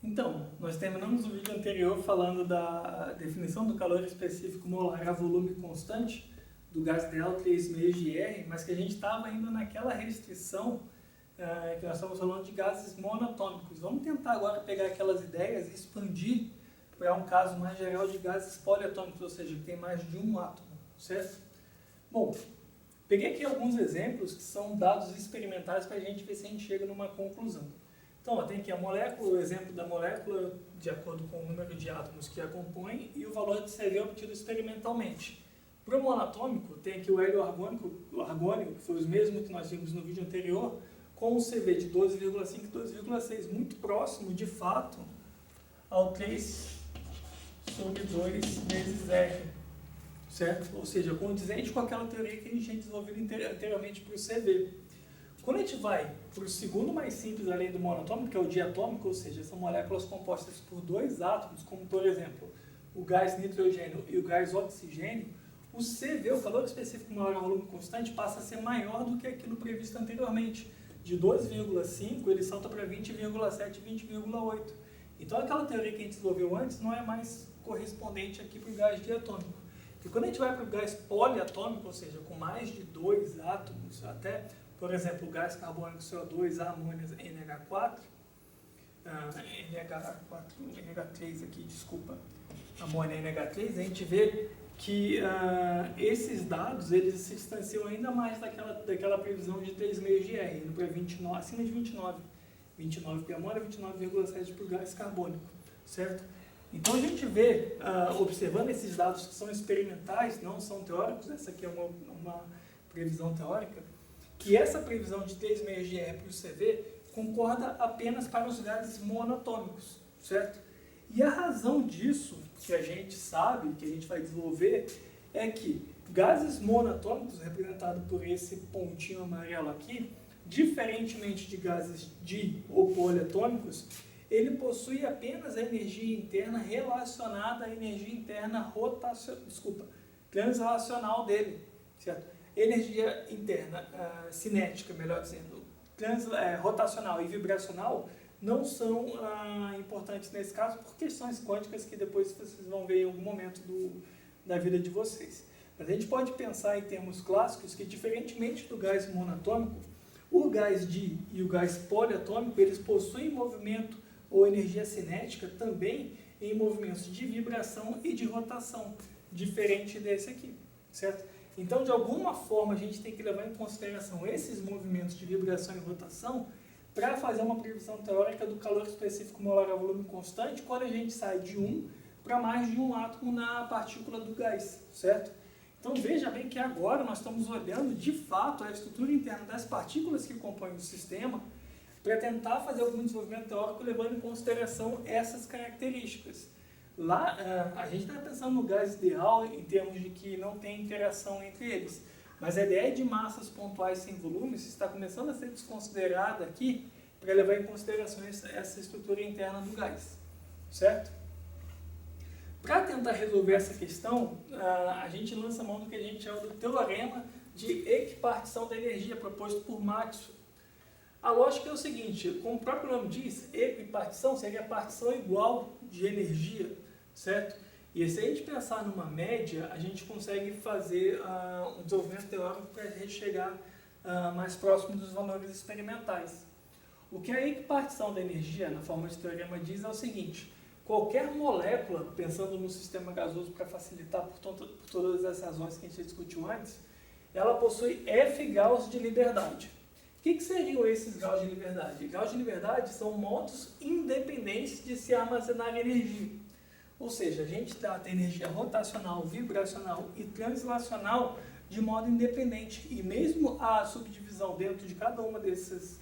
Então, nós terminamos o vídeo anterior falando da definição do calor específico molar a volume constante do gás ideal 3 meios de R, mas que a gente estava ainda naquela restrição que nós estamos falando de gases monatômicos. Vamos tentar agora pegar aquelas ideias e expandir para um caso mais geral de gases poliatômicos, ou seja, que tem mais de um átomo, certo? Bom, peguei aqui alguns exemplos que são dados experimentais para a gente ver se a gente chega numa conclusão. Então, tem aqui a molécula, o exemplo da molécula de acordo com o número de átomos que a compõem e o valor de CV obtido experimentalmente. Para o monatômico, tem aqui o hélio argônico, que foi os mesmos que nós vimos no vídeo anterior, com um CV de 12,5 e 12,6, muito próximo, de fato, ao 3 sobre 2 vezes R, certo? Ou seja, condizente com aquela teoria que a gente tinha desenvolvido anteriormente para o CV. Quando a gente vai para o segundo mais simples, além do monatômico, que é o diatômico, ou seja, são moléculas compostas por dois átomos, como, por exemplo, o gás nitrogênio e o gás oxigênio, o CV, o calor específico molar a volume constante, passa a ser maior do que aquilo previsto anteriormente. De 12,5 ele salta para 20,7 e 20,8. Então aquela teoria que a gente desenvolveu antes não é mais correspondente aqui para o gás diatômico. E quando a gente vai para o gás poliatômico, ou seja, com mais de dois átomos, até, por exemplo, o gás carbônico CO2, a amônia NH4, NH3 aqui, desculpa, amônia NH3, a gente vê que esses dados eles se distanciam ainda mais daquela previsão de 3 meios de R, indo para 29, acima de 29 para a amônia, 29,7 para o gás carbônico, certo? Então a gente vê, observando esses dados que são experimentais, não são teóricos, essa aqui é uma previsão teórica, que essa previsão de 3 meios de R para o CV concorda apenas para os gases monatômicos, certo? E a razão disso, que a gente sabe, que a gente vai desenvolver, é que gases monatômicos, representados por esse pontinho amarelo aqui, diferentemente de gases di ou poliatômicos, ele possui apenas a energia interna relacionada à energia interna translacional dele, certo? Energia interna cinética, melhor dizendo, rotacional e vibracional não são importantes nesse caso por questões quânticas que depois vocês vão ver em algum momento da vida de vocês. Mas a gente pode pensar em termos clássicos que, diferentemente do gás monatômico, o gás di e o gás poliatômico, eles possuem movimento ou energia cinética também em movimentos de vibração e de rotação, diferente desse aqui, certo? Então, de alguma forma, a gente tem que levar em consideração esses movimentos de vibração e rotação para fazer uma previsão teórica do calor específico molar a volume constante quando a gente sai de um para mais de um átomo na partícula do gás, certo? Então veja bem que agora nós estamos olhando de fato a estrutura interna das partículas que compõem o sistema para tentar fazer algum desenvolvimento teórico levando em consideração essas características. Lá a gente está pensando no gás ideal em termos de que não tem interação entre eles. Mas a ideia de massas pontuais sem volumes está começando a ser desconsiderada aqui para levar em consideração essa estrutura interna do gás, certo? Para tentar resolver essa questão, a gente lança mão do que a gente chama do teorema de equipartição da energia proposto por Maxwell. A lógica é o seguinte, como o próprio nome diz, equipartição seria a partição igual de energia, certo? E se a gente pensar numa média, a gente consegue fazer um desenvolvimento teórico para a gente chegar mais próximo dos valores experimentais. O que a equipartição da energia, na forma de teorema, diz é o seguinte: qualquer molécula, pensando no sistema gasoso para facilitar por todas essas razões que a gente discutiu antes, ela possui F graus de liberdade. O que seriam esses graus de liberdade? Graus de liberdade são modos independentes de se armazenar energia. Ou seja, a gente trata a energia rotacional, vibracional e translacional de modo independente. E mesmo a subdivisão dentro de cada uma desses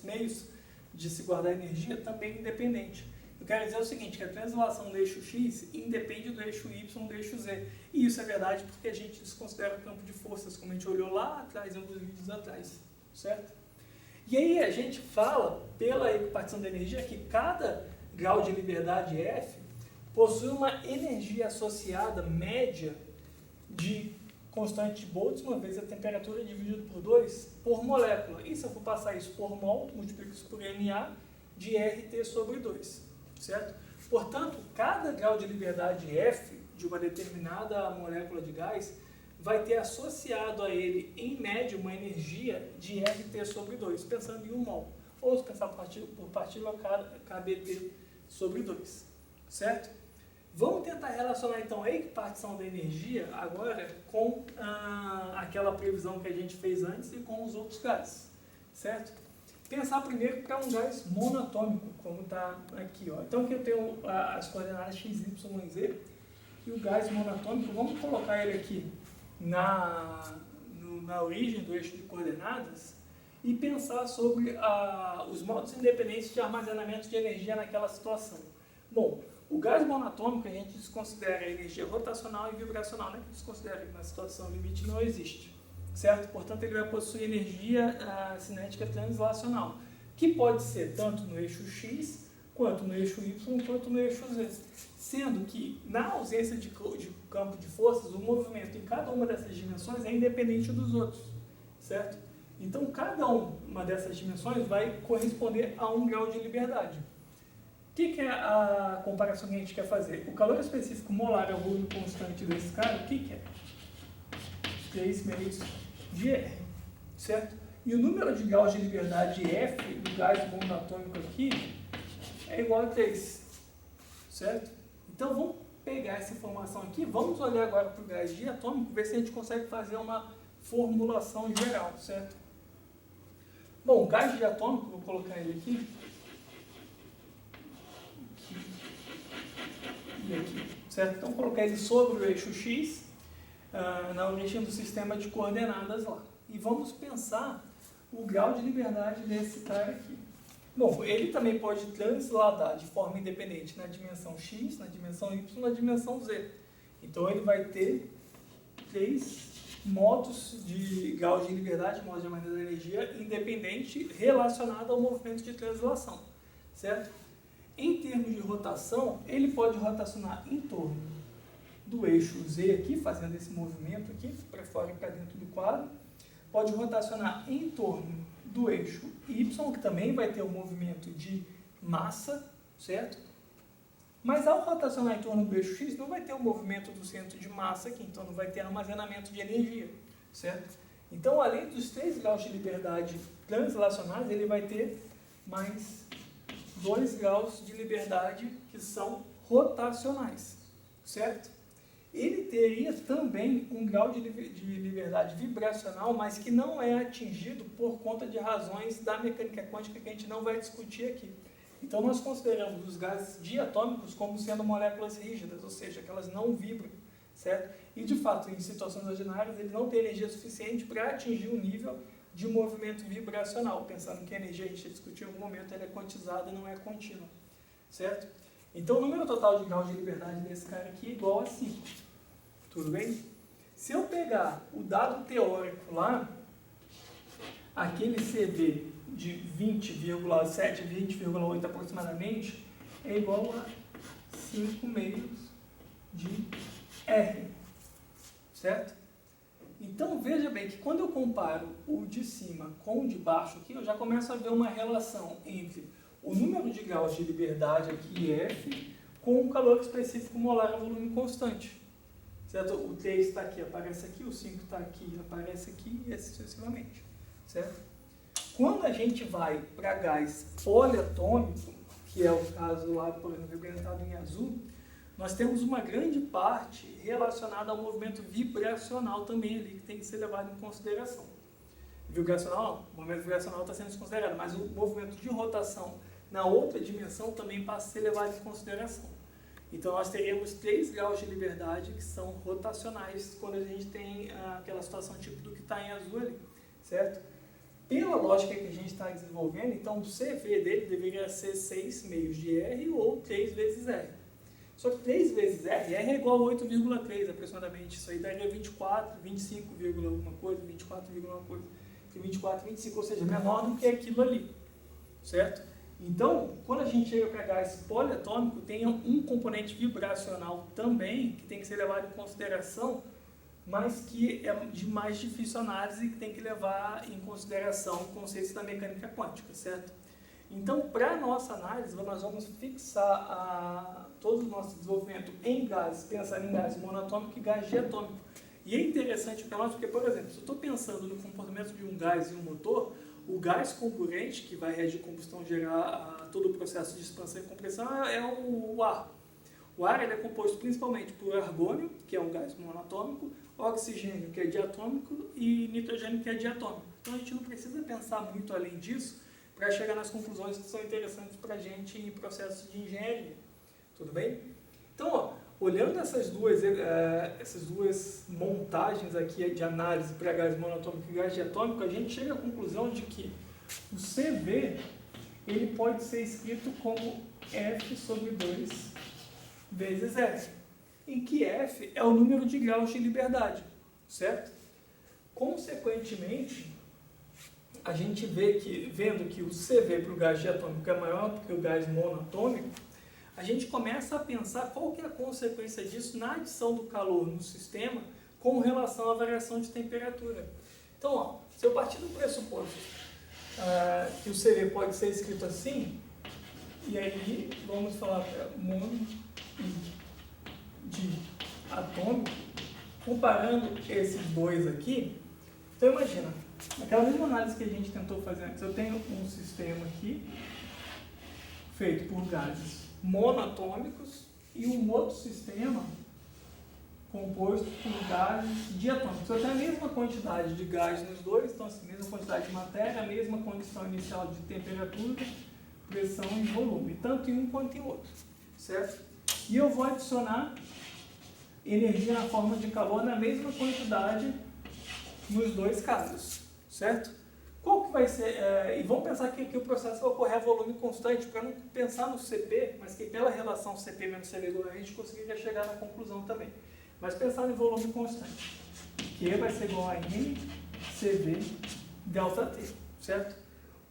meios de se guardar energia também é independente. Eu quero dizer o seguinte, que a translação do eixo X independe do eixo Y do eixo Z. E isso é verdade porque a gente desconsidera o campo de forças, como a gente olhou lá atrás, em alguns vídeos atrás, certo? E aí a gente fala, pela equipartição da energia, que cada grau de liberdade F possui uma energia associada média de constante de Boltzmann vezes a temperatura dividido por 2 por molécula. E se eu for passar isso por mol, multiplico isso por Na, de RT sobre 2, certo? Portanto, cada grau de liberdade F de uma determinada molécula de gás vai ter associado a ele, em média, uma energia de RT sobre 2, pensando em 1 mol. Ou se pensar por partícula, KBT sobre 2, certo? Vamos tentar relacionar, então, a equipartição da energia agora com aquela previsão que a gente fez antes e com os outros gases, certo? Pensar primeiro para um gás monatômico, como está aqui, ó. Então, aqui eu tenho as coordenadas x, y e z, e o gás monatômico, vamos colocar ele aqui na origem do eixo de coordenadas e pensar sobre os modos independentes de armazenamento de energia naquela situação. Bom, o gás monatômico a gente desconsidera a energia rotacional e vibracional, né? Que desconsidera que na situação limite não existe, certo? Portanto, ele vai possuir energia cinética translacional, que pode ser tanto no eixo x, quanto no eixo y, quanto no eixo z. Sendo que, na ausência de campo de forças, o movimento em cada uma dessas dimensões é independente dos outros, certo? Então, cada uma dessas dimensões vai corresponder a um grau de liberdade. O que é a comparação que a gente quer fazer? O calor específico molar é o volume constante desse cara, o que é? 3 meios de R, certo? E o número de graus de liberdade F do gás monatômico aqui é igual a 3, certo? Então, vamos pegar essa informação aqui, vamos olhar agora para o gás diatômico, ver se a gente consegue fazer uma formulação geral, certo? Bom, o gás diatômico, vou colocar ele aqui, e aqui, certo? Então, colocar ele sobre o eixo X, na origem do sistema de coordenadas lá. E vamos pensar o grau de liberdade desse cara aqui. Bom, ele também pode transladar de forma independente na dimensão x, na dimensão y, na dimensão z. Então, ele vai ter 3 modos de grau de liberdade, modos de armazenamento da energia, independente relacionado ao movimento de translação, certo? Em termos de rotação, ele pode rotacionar em torno do eixo z aqui, fazendo esse movimento aqui, para fora e para dentro do quadro. Pode rotacionar em torno do eixo y, que também vai ter um movimento de massa, certo? Mas ao rotacionar em torno do eixo x, não vai ter o movimento do centro de massa aqui, então não vai ter armazenamento de energia, certo? Então, além dos 3 graus de liberdade translacionais, ele vai ter mais 2 graus de liberdade que são rotacionais, certo? Ele teria também um grau de liberdade vibracional, mas que não é atingido por conta de razões da mecânica quântica que a gente não vai discutir aqui. Então, nós consideramos os gases diatômicos como sendo moléculas rígidas, ou seja, que elas não vibram, certo? E, de fato, em situações ordinárias, ele não tem energia suficiente para atingir o nível de movimento vibracional, pensando que a energia, a gente já discutiu em algum momento, ela é quantizada, não é contínua, certo? Então, o número total de graus de liberdade desse cara aqui é igual a 5. Tudo bem? Se eu pegar o dado teórico lá, aquele CV de 20,7, 20,8 aproximadamente, é igual a 5 meios de R, certo? Então, veja bem que quando eu comparo o de cima com o de baixo aqui, eu já começo a ver uma relação entre o número de graus de liberdade aqui, F, com o calor específico molar a volume constante. Certo? O 3 está aqui, aparece aqui, o 5 está aqui, aparece aqui, e assim sucessivamente. Certo? Quando a gente vai para gás poliatômico, que é o caso lá, por exemplo, representado em azul, nós temos uma grande parte relacionada ao movimento vibracional também ali, que tem que ser levado em consideração. Vibracional, o movimento vibracional está sendo desconsiderado, mas o movimento de rotação na outra dimensão também passa a ser levado em consideração. Então, nós teríamos 3 graus de liberdade que são rotacionais quando a gente tem aquela situação tipo do que está em azul ali, certo? Pela lógica que a gente está desenvolvendo, então o CV dele deveria ser 6 meios de R ou 3 vezes R. Só que 3 vezes R é igual a 8,3 aproximadamente. Isso aí daria 24, 25, alguma coisa, 24, alguma coisa, 24, 25, ou seja, menor do que aquilo ali, certo? Então, quando a gente chega para gás poliatômico, tem um componente vibracional também, que tem que ser levado em consideração, mas que é de mais difícil análise e que tem que levar em consideração conceitos da mecânica quântica, certo? Então, para a nossa análise, nós vamos fixar todo o nosso desenvolvimento em gases, pensando em gás monatômico e gás diatômico. E é interessante para nós porque, por exemplo, se eu estou pensando no comportamento de um gás e um motor, o gás comburente, que vai reagir à combustão, gerar todo o processo de expansão e compressão, é o ar. O ar ele é composto principalmente por argônio, que é um gás monatômico, oxigênio, que é diatômico, e nitrogênio, que é diatômico. Então a gente não precisa pensar muito além disso para chegar nas conclusões que são interessantes para a gente em processos de engenharia. Tudo bem? Então, ó, olhando essas duas montagens aqui de análise para gás monatômico e gás diatômico, a gente chega à conclusão de que o CV ele pode ser escrito como F sobre 2 vezes F, em que F é o número de graus de liberdade, certo? Consequentemente, a gente vendo que o CV para o gás diatômico é maior do que o gás monatômico, a gente começa a pensar qual que é a consequência disso na adição do calor no sistema com relação à variação de temperatura. Então, ó, se eu partir do pressuposto que o CV pode ser escrito assim, e aí vamos falar para mono e diatômico, comparando esses dois aqui, então imagina, aquela mesma análise que a gente tentou fazer antes, eu tenho um sistema aqui feito por gases monatômicos e um outro sistema composto por gases diatômicos. Eu tenho a mesma quantidade de gás nos dois, então assim, mesma quantidade de matéria, a mesma condição inicial de temperatura, pressão e volume, tanto em um quanto em outro, certo? E eu vou adicionar energia na forma de calor na mesma quantidade nos dois casos, certo? Qual que vai ser, e vamos pensar que o processo vai ocorrer a volume constante, para não pensar no CP, mas que pela relação CP menos CV igual a gente conseguiria chegar na conclusão também. Mas pensar em volume constante, que vai ser igual a M, CV, delta T, certo?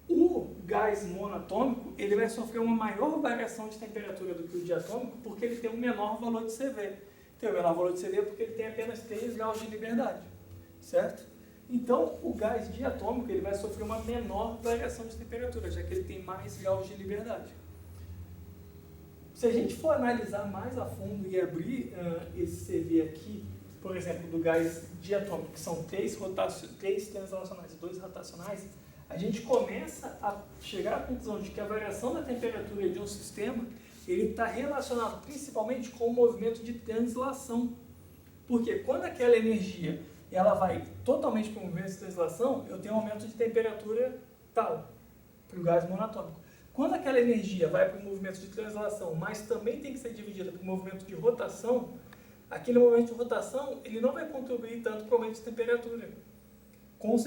O gás monatômico, ele vai sofrer uma maior variação de temperatura do que o diatômico, porque ele tem um menor valor de CV. Tem o menor valor de CV porque ele tem apenas 3 graus de liberdade, certo? Então, o gás diatômico ele vai sofrer uma menor variação de temperatura, já que ele tem mais graus de liberdade. Se a gente for analisar mais a fundo e abrir esse CV aqui, por exemplo, do gás diatômico, que são 3 translacionais e 2 rotacionais, a gente começa a chegar à conclusão de que a variação da temperatura de um sistema ele está relacionado principalmente com o movimento de translação. Porque quando aquela energia ela vai totalmente para o movimento de translação, eu tenho um aumento de temperatura tal, para o gás monatômico. Quando aquela energia vai para o movimento de translação, mas também tem que ser dividida para o movimento de rotação, aquele movimento de rotação ele não vai contribuir tanto para o aumento de temperatura. Como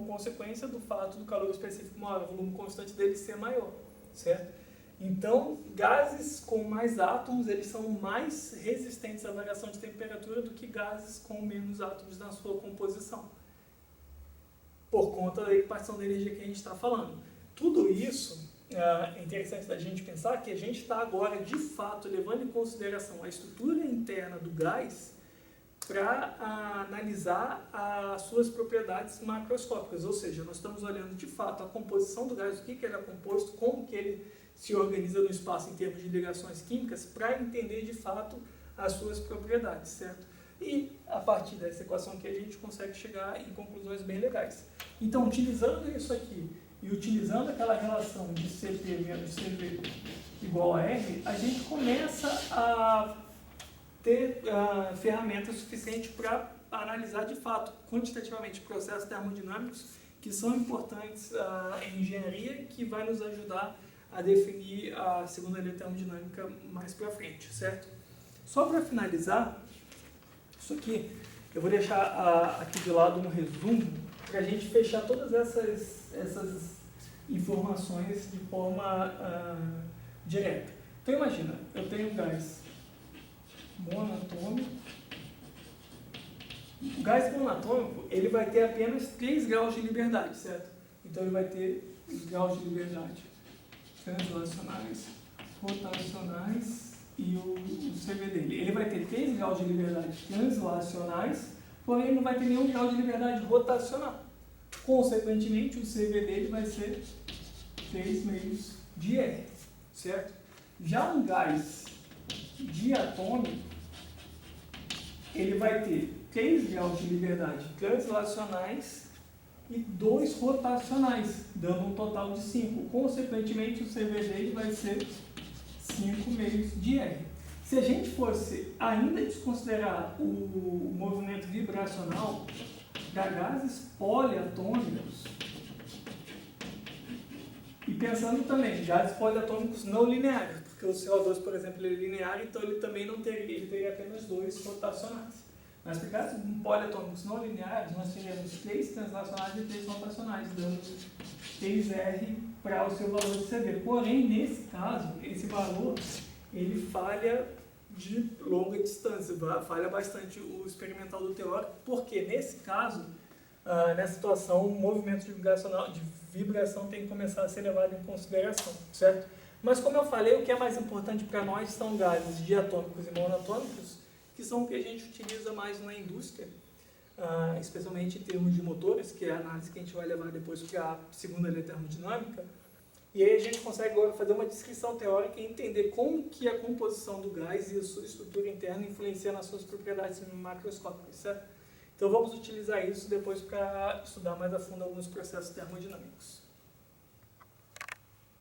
consequência do fato do calor específico maior, o volume constante dele ser maior, certo? Então, gases com mais átomos, eles são mais resistentes à variação de temperatura do que gases com menos átomos na sua composição, por conta da equação da energia que a gente está falando. Tudo isso é interessante da gente pensar que a gente está agora, de fato, levando em consideração a estrutura interna do gás para analisar as suas propriedades macroscópicas, ou seja, nós estamos olhando de fato a composição do gás, o que ele é composto, como que ele se organiza no espaço em termos de ligações químicas, para entender de fato as suas propriedades, certo? E a partir dessa equação aqui a gente consegue chegar em conclusões bem legais. Então, utilizando isso aqui e utilizando aquela relação de CP menos CV igual a R, a gente começa a ter ferramentas suficientes para analisar de fato, quantitativamente, processos termodinâmicos que são importantes em engenharia, que vai nos ajudar a definir a segunda lei termodinâmica mais para frente, certo? Só para finalizar, isso aqui, eu vou deixar aqui de lado um resumo para a gente fechar todas essas informações de forma direta. Então imagina, eu tenho um gás monatômico. O gás monatômico ele vai ter apenas 3 graus de liberdade, certo? Então ele vai ter os graus de liberdade translacionais, rotacionais e o CV dele. Ele vai ter 3 graus de liberdade translacionais, porém não vai ter nenhum grau de liberdade rotacional. Consequentemente, o CV dele vai ser 3 meios de R, certo? Já um gás diatômico, ele vai ter 3 graus de liberdade translacionais e 2 rotacionais, dando um total de 5. Consequentemente, o CV dele vai ser 5 meios de R. Se a gente fosse ainda desconsiderar o movimento vibracional para gases poliatômicos, e pensando também em gases poliatômicos não lineares, porque o CO2, por exemplo, ele é linear, então ele também não teria, ele teria apenas 2 rotacionais. Mas para gases poliatômicos não lineares, nós teríamos 3 translacionais e 3 rotacionais, dando 3R para o seu valor de CV. Porém, nesse caso, esse valor ele falha de longa distância, falha bastante o experimental do teórico, porque nesse caso, nessa situação, o movimento de vibração tem que começar a ser levado em consideração, certo? Mas como eu falei, o que é mais importante para nós são gases diatômicos e monatômicos, que são o que a gente utiliza mais na indústria, especialmente em termos de motores, que é a análise que a gente vai levar depois para a segunda lei termodinâmica. E aí a gente consegue agora fazer uma descrição teórica e entender como que a composição do gás e a sua estrutura interna influencia nas suas propriedades macroscópicas, certo? Então vamos utilizar isso depois para estudar mais a fundo alguns processos termodinâmicos.